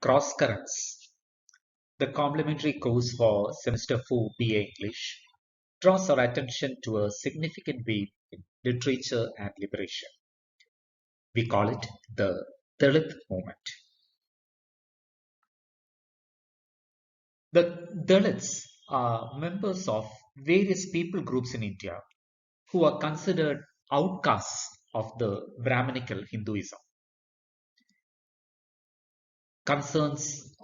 Cross Currents, the complementary course for Semester 4 BA English, draws our attention to a significant wave in literature and liberation. We call it the Dalit movement. The Dalits are members of various people groups in India who are considered outcasts of the Brahminical Hinduism. Concerns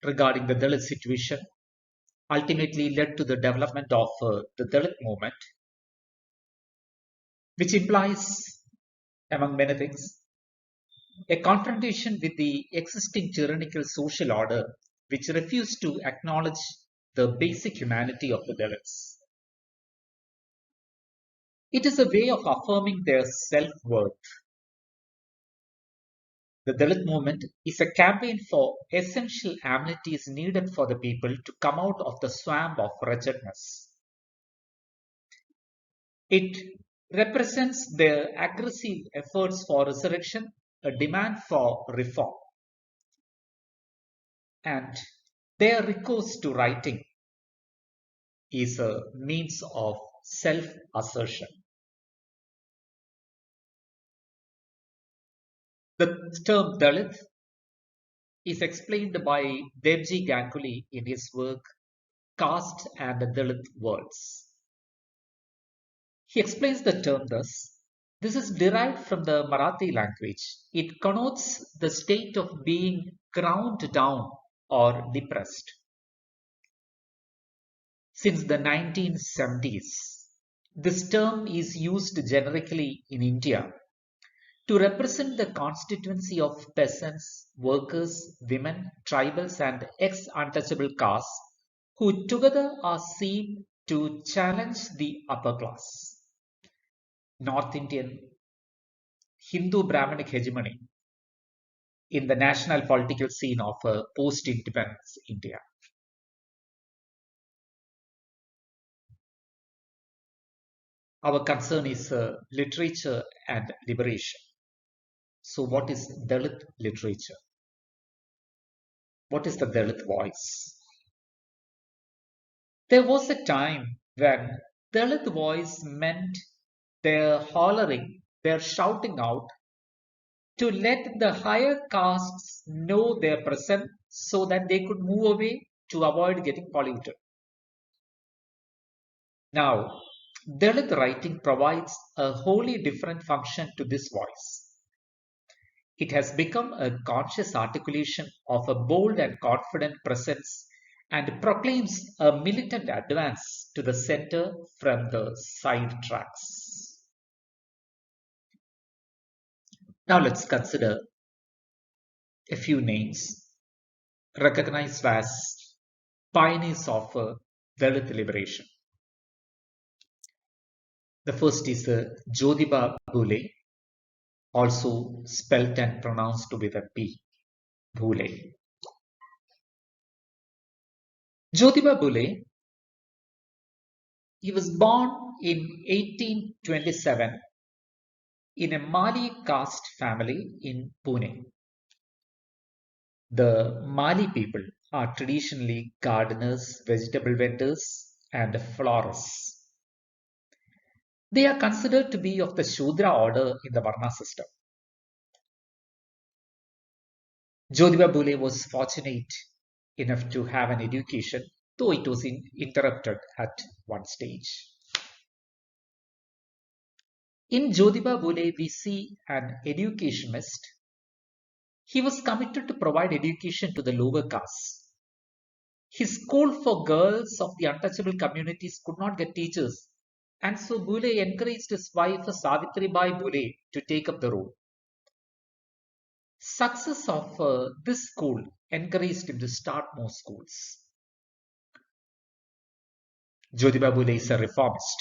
regarding the Dalit situation ultimately led to the development of the Dalit movement, which implies, among many things, a confrontation with the existing tyrannical social order which refused to acknowledge the basic humanity of the Dalits. It is a way of affirming their self-worth. The Dalit movement is a campaign for essential amenities needed for the people to come out of the swamp of wretchedness. It represents their aggressive efforts for resurrection, a demand for reform, and their recourse to writing is a means of self-assertion. The term Dalit is explained by Devji Ganguly in his work Caste and the Dalit Worlds. He explains the term thus: this is derived from the Marathi language. It connotes the state of being ground down or depressed. Since the 1970s, this term is used generically in India to represent the constituency of peasants, workers, women, tribals, and ex-untouchable castes who together are seen to challenge the upper class. North Indian Hindu Brahminic hegemony in the national political scene of post-independence India. Our concern is literature and liberation. So what is Dalit literature? What is the Dalit voice? There was a time when Dalit voice meant their hollering, their shouting out to let the higher castes know their presence so that they could move away to avoid getting polluted. Now, Dalit writing provides a wholly different function to this voice. It has become a conscious articulation of a bold and confident presence and proclaims a militant advance to the center from the side tracks. Now let's consider a few names recognized as pioneers of Dalit liberation. The first is Jyotiba Phule, also spelt and pronounced with a P, Phule. Jyotiba Phule, he was born in 1827 in a Mali caste family in Pune. The Mali people are traditionally gardeners, vegetable vendors, and florists. They are considered to be of the Shudra order in the Varna system. Jyotiba Phule was fortunate enough to have an education, though it was interrupted at one stage. In Jyotiba Phule, we see an educationist. He was committed to provide education to the lower castes. His school for girls of the untouchable communities could not get teachers, and so Phule encouraged his wife Savitribai Phule to take up the role. Success of this school encouraged him to start more schools. Jyotiba Phule is a reformist.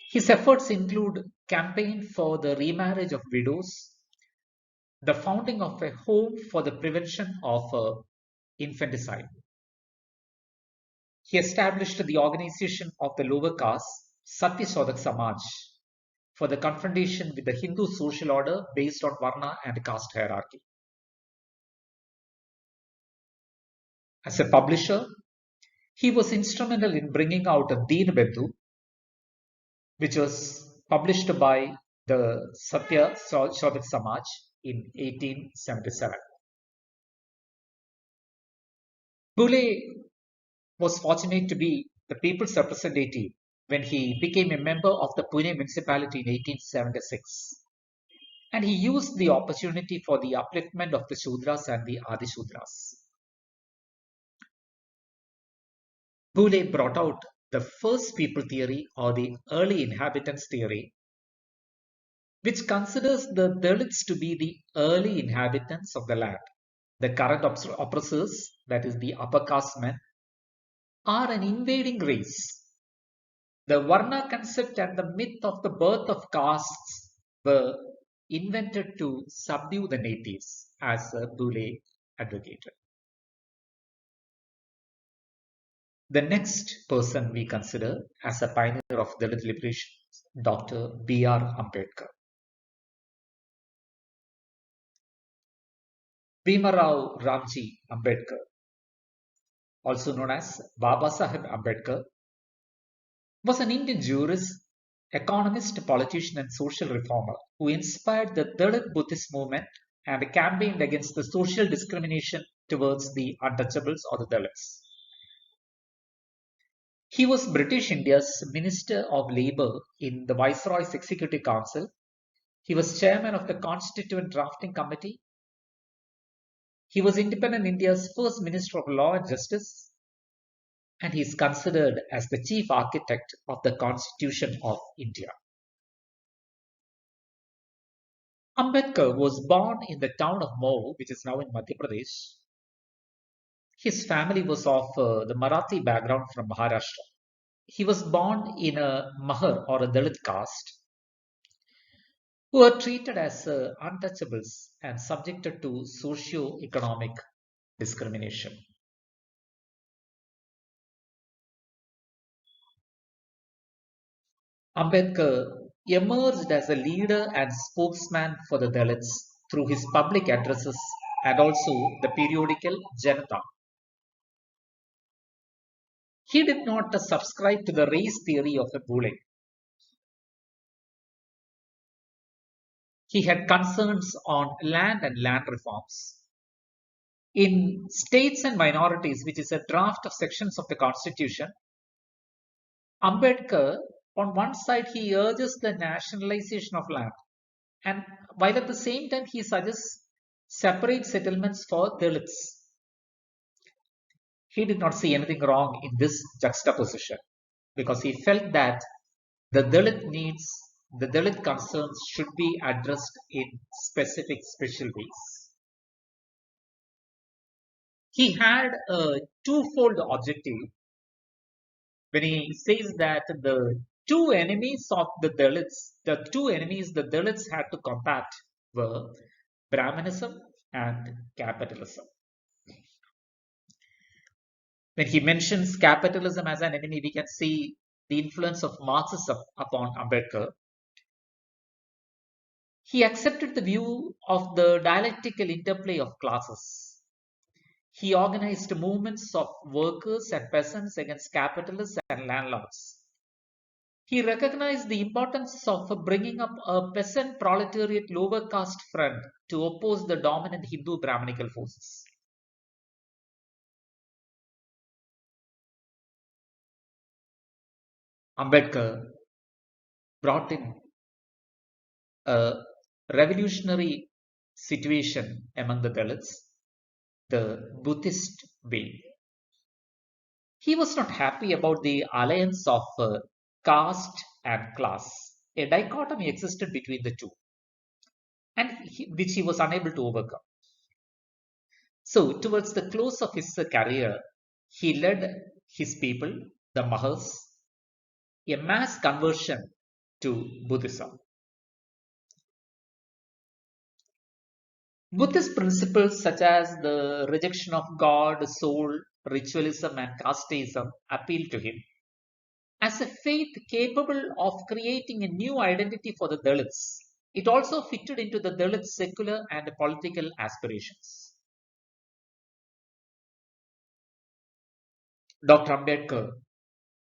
His efforts include campaign for the remarriage of widows, the founding of a home for the prevention of infanticide. He established the organization of the lower caste, Satyashodak Samaj, for the confrontation with the Hindu social order based on Varna and caste hierarchy. As a publisher, he was instrumental in bringing out Deenbandhu, which was published by the Satya Shobit Samaj in 1877. Phule was fortunate to be the people's representative when he became a member of the Pune municipality in 1876. And he used the opportunity for the upliftment of the Shudras and the Adishudras. Phule brought out the first people theory or the early inhabitants theory, which considers the Dalits to be the early inhabitants of the land. The current oppressors, that is the upper caste men, are an invading race. The Varna concept and the myth of the birth of castes were invented to subdue the natives, as Phule advocated. The next person we consider as a pioneer of Dalit liberation is Dr. B.R. Ambedkar. Bhimarao Ramji Ambedkar, also known as Babasaheb Ambedkar, was an Indian jurist, economist, politician, and social reformer who inspired the Dalit Buddhist movement and campaigned against the social discrimination towards the untouchables or the Dalits. He was British India's Minister of Labour in the Viceroy's Executive Council. He was chairman of the Constituent Drafting Committee. He was Independent India's first Minister of Law and Justice, and he is considered as the chief architect of the Constitution of India. Ambedkar was born in the town of Mhow, which is now in Madhya Pradesh. His family was of the Marathi background from Maharashtra. He was born in a Mahar or a Dalit caste, who were treated as untouchables and subjected to socio-economic discrimination. Ambedkar emerged as a leader and spokesman for the Dalits through his public addresses and also the periodical Janata. He did not subscribe to the race theory of Phule. He had concerns on land and land reforms. In States and Minorities, which is a draft of sections of the Constitution, Ambedkar, on one side, he urges the nationalization of land, and while at the same time he suggests separate settlements for Dalits. He did not see anything wrong in this juxtaposition because he felt that the Dalit needs, the Dalit concerns should be addressed in specific special ways. He had a twofold objective when he says that the two enemies of the Dalits, the two enemies the Dalits had to combat were Brahmanism and capitalism. When he mentions capitalism as an enemy, we can see the influence of Marxism upon Ambedkar. He accepted the view of the dialectical interplay of classes. He organized movements of workers and peasants against capitalists and landlords. He recognized the importance of bringing up a peasant proletariat lower caste front to oppose the dominant Hindu Brahminical forces. Ambedkar brought in a revolutionary situation among the Dalits, the Buddhist way. He was not happy about the alliance of caste and class. A dichotomy existed between the two, and which he was unable to overcome. So, towards the close of his career, he led his people, the Mahas, a mass conversion to Buddhism. Buddhist principles such as the rejection of God, soul, ritualism, and casteism appealed to him. As a faith capable of creating a new identity for the Dalits, it also fitted into the Dalit secular and political aspirations. Dr. Ambedkar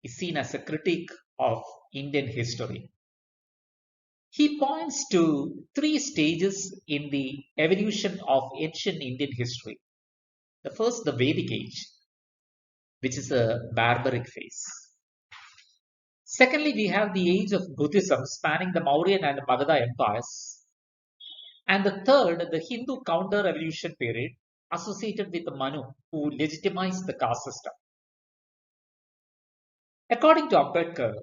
is seen as a critic of Indian history. He points to three stages in the evolution of ancient Indian history. The first, the Vedic age, which is a barbaric phase. Secondly, we have the age of Buddhism spanning the Mauryan and Magadha empires. And the third, the Hindu counter-revolution period associated with Manu, who legitimized the caste system. According to Ambedkar,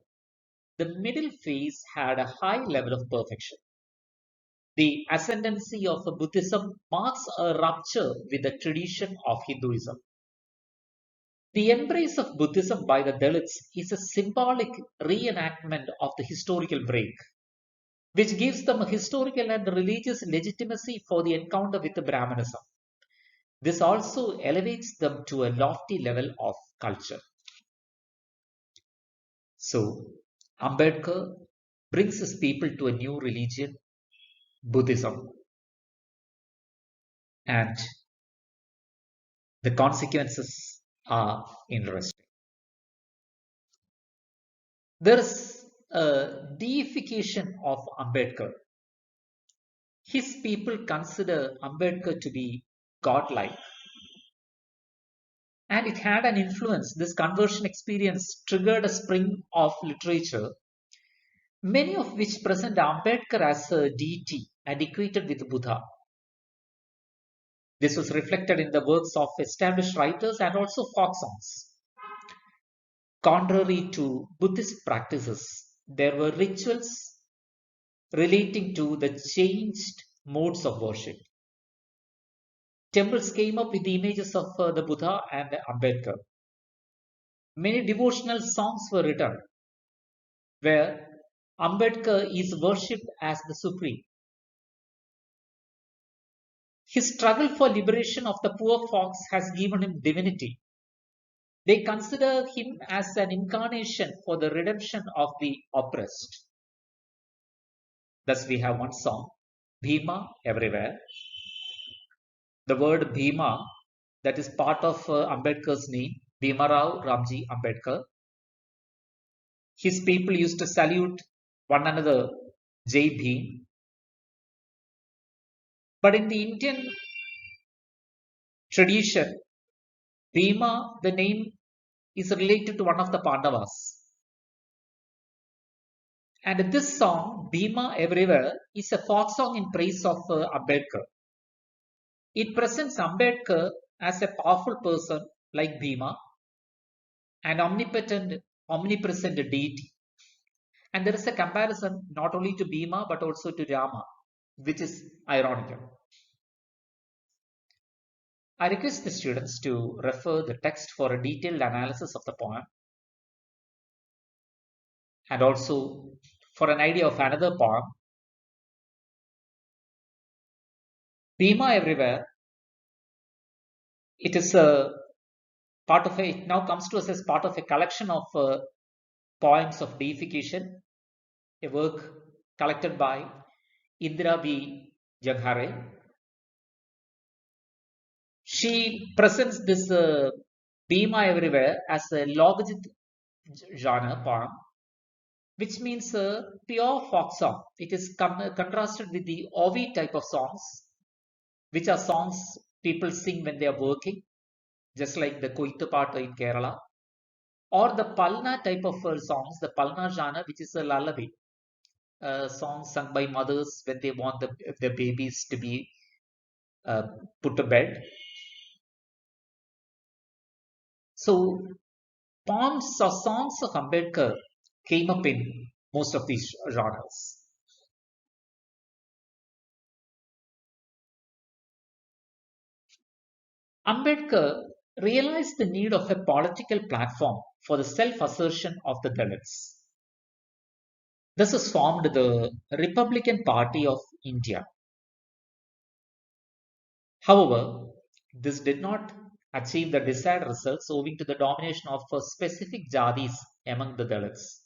the middle phase had a high level of perfection. The ascendancy of Buddhism marks a rupture with the tradition of Hinduism. The embrace of Buddhism by the Dalits is a symbolic reenactment of the historical break, which gives them a historical and religious legitimacy for the encounter with the Brahmanism. This also elevates them to a lofty level of culture. So, Ambedkar brings his people to a new religion, Buddhism, and the consequences are interesting. There is a deification of Ambedkar. His people consider Ambedkar to be godlike, and it had an influence. This conversion experience triggered a spring of literature, many of which present Ambedkar as a deity and equated with Buddha. This was reflected in the works of established writers and also folk songs. Contrary to Buddhist practices, there were rituals relating to the changed modes of worship. Temples came up with the images of the Buddha and Ambedkar. Many devotional songs were written where Ambedkar is worshipped as the supreme. His struggle for liberation of the poor folks has given him divinity. They consider him as an incarnation for the redemption of the oppressed. Thus, we have one song, Bhima Everywhere. The word Bhima, that is part of Ambedkar's name, Bhima Rao Ramji Ambedkar. His people used to salute one another, Jai Bhim. But in the Indian tradition, Bhima, the name, is related to one of the Pandavas. And this song, Bhima Everywhere, is a folk song in praise of Ambedkar. It presents Ambedkar as a powerful person like Bhima, an omnipresent deity. And there is a comparison not only to Bhima but also to Rama, which is ironical. I request the students to refer the text for a detailed analysis of the poem and also for an idea of another poem, Bhima Everywhere. It is a part of it now comes to us as part of a collection of poems of deification, a work collected by Indira B. Janghare. She presents this Bhima Everywhere as a Logit genre poem, which means a pure folk song. It is contrasted with the Ovi type of songs, which are songs people sing when they are working, just like the Koithu Paattu in Kerala, or the Palna type of songs, the Palna genre, which is a lullaby, songs sung by mothers when they want the babies to be put to bed. So, poems or songs of Ambedkar came up in most of these genres. Ambedkar realized the need of a political platform for the self-assertion of the Dalits. This has formed the Republican Party of India. However, this did not achieve the desired results owing to the domination of specific jadis among the Dalits.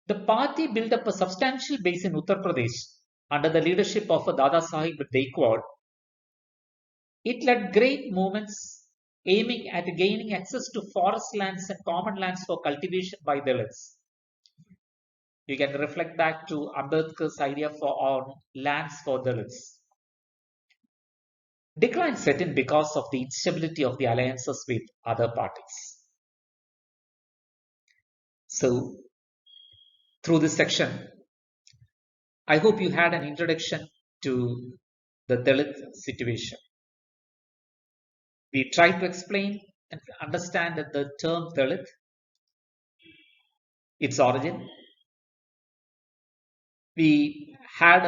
The party built up a substantial base in Uttar Pradesh under the leadership of Dada Sahib Gaikwad. It led great movements aiming at gaining access to forest lands and common lands for cultivation by Dalits. You can reflect back to Ambedkar's idea for on lands for Dalits. Decline set in because of the instability of the alliances with other parties. So, through this section, I hope you had an introduction to the Dalit situation. We tried to explain and understand that the term Dalit, its origin. We had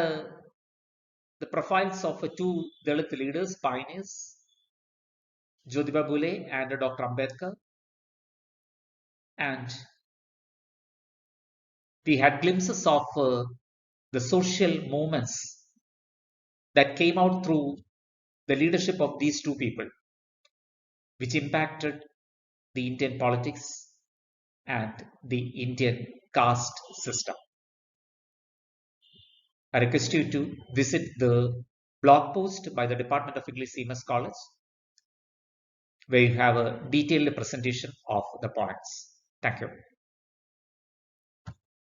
the profiles of two Dalit leaders, pioneers, Jyotiba Phule and Dr. Ambedkar. And we had glimpses of the social movements that came out through the leadership of these two people, which impacted the Indian politics and the Indian caste system. I request you to visit the blog post by the Department of English CMS College, where you have a detailed presentation of the points. Thank you.